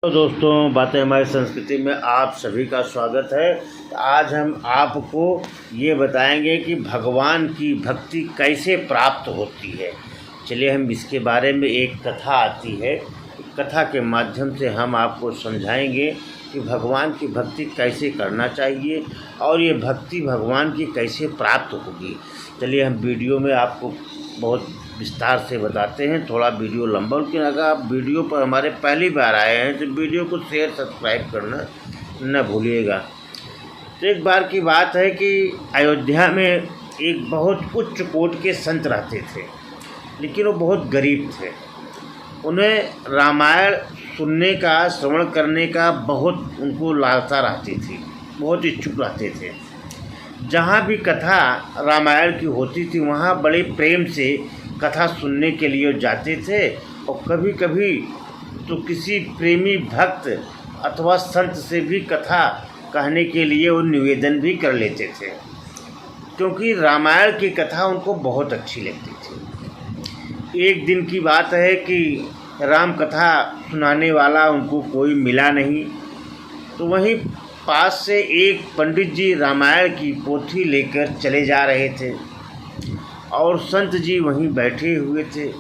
तो दोस्तों, बातें हमारी संस्कृति में आप सभी का स्वागत है। आज हम आपको ये बताएंगे कि भगवान की भक्ति कैसे प्राप्त होती है। चलिए हम इसके बारे में, एक कथा आती है, कथा के माध्यम से हम आपको समझाएंगे कि भगवान की भक्ति कैसे करना चाहिए और ये भक्ति भगवान की कैसे प्राप्त होगी। चलिए हम वीडियो में आपको बहुत विस्तार से बताते हैं। थोड़ा वीडियो लंबा, लेकिन अगर आप वीडियो पर हमारे पहली बार आए हैं तो वीडियो को शेयर सब्सक्राइब करना न भूलिएगा। तो एक बार की बात है कि अयोध्या में एक बहुत उच्च कोटि के संत रहते थे, लेकिन वो बहुत गरीब थे। उन्हें रामायण सुनने का, श्रवण करने का बहुत उनको लालसा रहती थी, बहुत इच्छुक रहते थे। जहाँ भी कथा रामायण की होती थी वहाँ बड़े प्रेम से कथा सुनने के लिए जाते थे, और कभी कभी तो किसी प्रेमी भक्त अथवा संत से भी कथा कहने के लिए वो निवेदन भी कर लेते थे, क्योंकि रामायण की कथा उनको बहुत अच्छी लगती थी। एक दिन की बात है कि राम कथा सुनाने वाला उनको कोई मिला नहीं, तो वहीं पास से एक पंडित जी रामायण की पोथी लेकर चले जा रहे थे और संत जी वहीं बैठे हुए थे।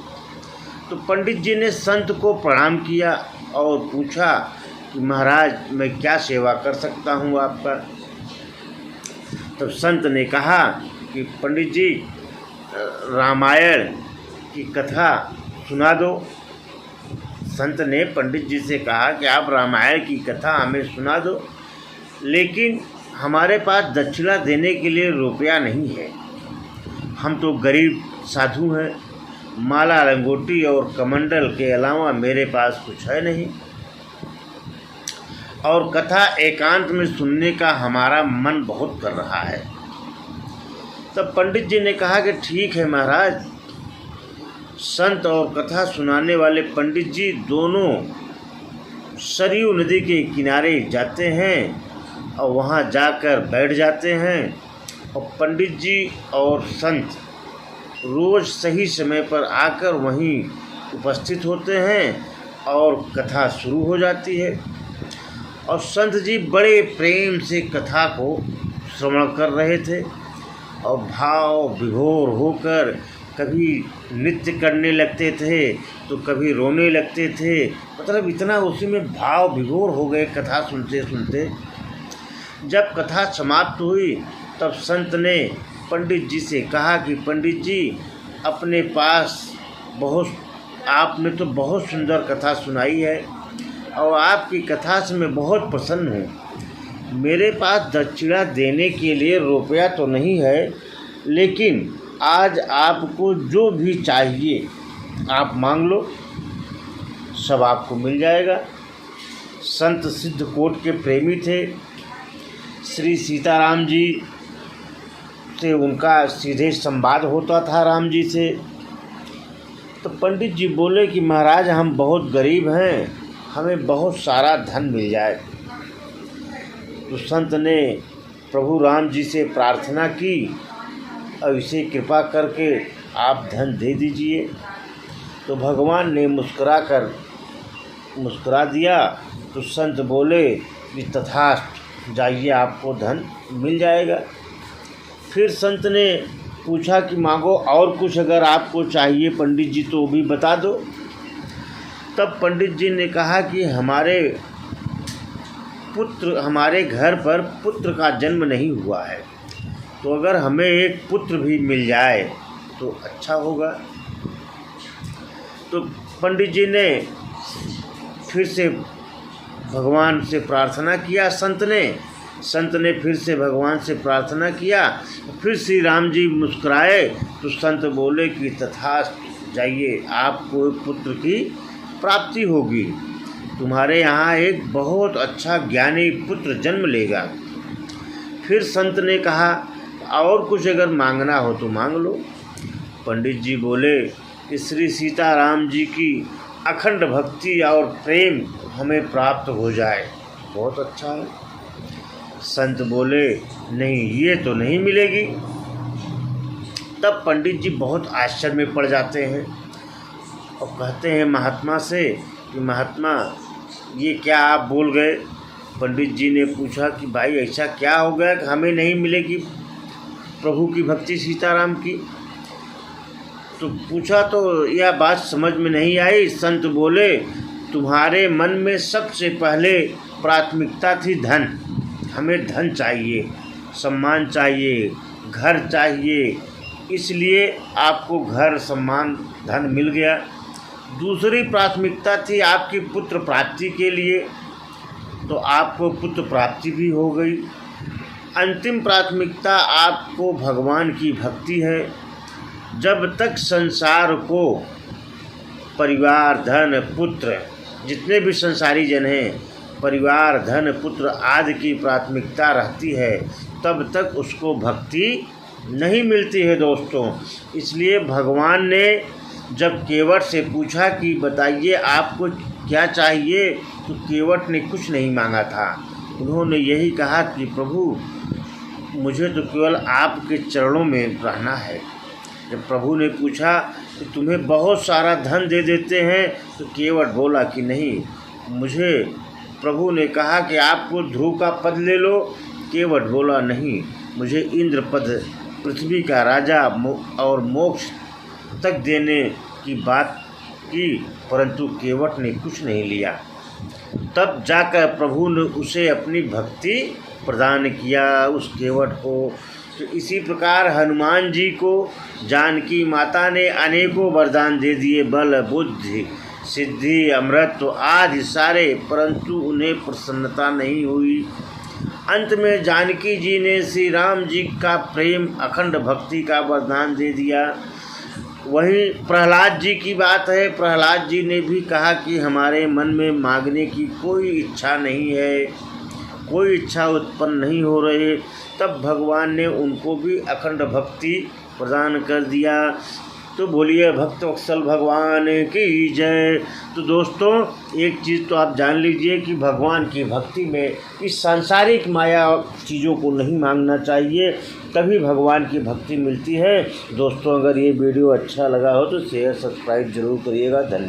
तो पंडित जी ने संत को प्रणाम किया और पूछा कि महाराज, मैं क्या सेवा कर सकता हूँ आपका। तब संत ने कहा कि पंडित जी, रामायण की कथा सुना दो। संत ने पंडित जी से कहा कि आप रामायण की कथा हमें सुना दो, लेकिन हमारे पास दक्षिणा देने के लिए रुपया नहीं है। हम तो गरीब साधु हैं, माला लंगोटी और कमंडल के अलावा मेरे पास कुछ है नहीं, और कथा एकांत में सुनने का हमारा मन बहुत कर रहा है। तब पंडित जी ने कहा कि ठीक है महाराज। संत और कथा सुनाने वाले पंडित जी दोनों सरयू नदी के किनारे जाते हैं और वहाँ जाकर बैठ जाते हैं, और पंडित जी और संत रोज़ सही समय पर आकर वहीं उपस्थित होते हैं और कथा शुरू हो जाती है। और संत जी बड़े प्रेम से कथा को श्रवण कर रहे थे और भाव विभोर होकर कभी नृत्य करने लगते थे तो कभी रोने लगते थे। मतलब इतना उसी में भाव विभोर हो गए कथा सुनते सुनते। जब कथा समाप्त हुई तब संत ने पंडित जी से कहा कि पंडित जी, अपने पास आपने तो बहुत सुंदर कथा सुनाई है और आपकी कथा से मैं बहुत प्रसन्न हूँ। मेरे पास दक्षिणा देने के लिए रुपया तो नहीं है, लेकिन आज आपको जो भी चाहिए आप मांग लो, सब आपको मिल जाएगा। संत सिद्ध कोट के प्रेमी थे। श्री सीताराम जी से उनका सीधे संवाद होता था राम जी से। तो पंडित जी बोले कि महाराज, हम बहुत गरीब हैं, हमें बहुत सारा धन मिल जाए। तो संत ने प्रभु राम जी से प्रार्थना की और इसे कृपा करके आप धन दे दीजिए। तो भगवान ने मुस्कुरा दिया। तो संत बोले कि तथास्तु, जाइए, आपको धन मिल जाएगा। फिर संत ने पूछा कि मांगो और कुछ अगर आपको चाहिए पंडित जी तो भी बता दो। तब पंडित जी ने कहा कि हमारे घर पर पुत्र का जन्म नहीं हुआ है, तो अगर हमें एक पुत्र भी मिल जाए तो अच्छा होगा। तो पंडित जी ने फिर से भगवान से प्रार्थना किया। संत ने फिर से भगवान से प्रार्थना किया। फिर श्री राम जी मुस्कुराए तो संत बोले कि तथास्तु, जाइए, आपको एक पुत्र की प्राप्ति होगी। तुम्हारे यहाँ एक बहुत अच्छा ज्ञानी पुत्र जन्म लेगा। फिर संत ने कहा, और कुछ अगर मांगना हो तो मांग लो। पंडित जी बोले कि श्री सीताराम जी की अखंड भक्ति और प्रेम हमें प्राप्त हो जाए, बहुत अच्छा है। संत बोले, नहीं, ये तो नहीं मिलेगी। तब पंडित जी बहुत आश्चर्य में पड़ जाते हैं और कहते हैं महात्मा से कि महात्मा, ये क्या आप बोल गए? पंडित जी ने पूछा कि भाई ऐसा क्या हो गया कि हमें नहीं मिलेगी प्रभु की भक्ति सीताराम की? तो पूछा तो यह बात समझ में नहीं आई। संत बोले, तुम्हारे मन में सबसे पहले प्राथमिकता थी धन। हमें धन चाहिए, सम्मान चाहिए, घर चाहिए, इसलिए आपको घर, सम्मान, धन मिल गया। दूसरी प्राथमिकता थी आपकी पुत्र प्राप्ति के लिए, तो आपको पुत्र प्राप्ति भी हो गई। अंतिम प्राथमिकता आपको भगवान की भक्ति है। जब तक संसार को परिवार, धन, पुत्र, जितने भी संसारी जन हैं, परिवार, धन, पुत्र आदि की प्राथमिकता रहती है, तब तक उसको भक्ति नहीं मिलती है दोस्तों। इसलिए भगवान ने जब केवट से पूछा कि बताइए आपको क्या चाहिए, तो केवट ने कुछ नहीं मांगा था। उन्होंने यही कहा कि प्रभु मुझे तो केवल आपके चरणों में रहना है। जब प्रभु ने पूछा कि तुम्हें बहुत सारा धन दे देते हैं, तो केवट बोला कि नहीं, मुझे प्रभु ने कहा कि आपको ध्रुव का पद ले लो। केवट बोला नहीं, मुझे इंद्र पद, पृथ्वी का राजा और मोक्ष तक देने की बात की, परंतु केवट ने कुछ नहीं लिया। तब जाकर प्रभु ने उसे अपनी भक्ति प्रदान किया, उस केवट को। तो इसी प्रकार हनुमान जी को जानकी माता ने अनेकों वरदान दे दिए, बल, बुद्धि, सिद्धि, अमृत आदि सारे, परंतु उन्हें प्रसन्नता नहीं हुई। अंत में जानकी जी ने श्री राम जी का प्रेम, अखंड भक्ति का वरदान दे दिया। वहीं प्रहलाद जी की बात है, प्रहलाद जी ने भी कहा कि हमारे मन में मांगने की कोई इच्छा नहीं है, कोई इच्छा उत्पन्न नहीं हो रही। तब भगवान ने उनको भी अखंड भक्ति प्रदान कर दिया। तो बोलिए भक्त वत्सल भगवान की जय। तो दोस्तों एक चीज़ तो आप जान लीजिए कि भगवान की भक्ति में इस सांसारिक माया चीज़ों को नहीं मांगना चाहिए, तभी भगवान की भक्ति मिलती है। दोस्तों अगर ये वीडियो अच्छा लगा हो तो शेयर, सब्सक्राइब जरूर करिएगा। धन्यवाद।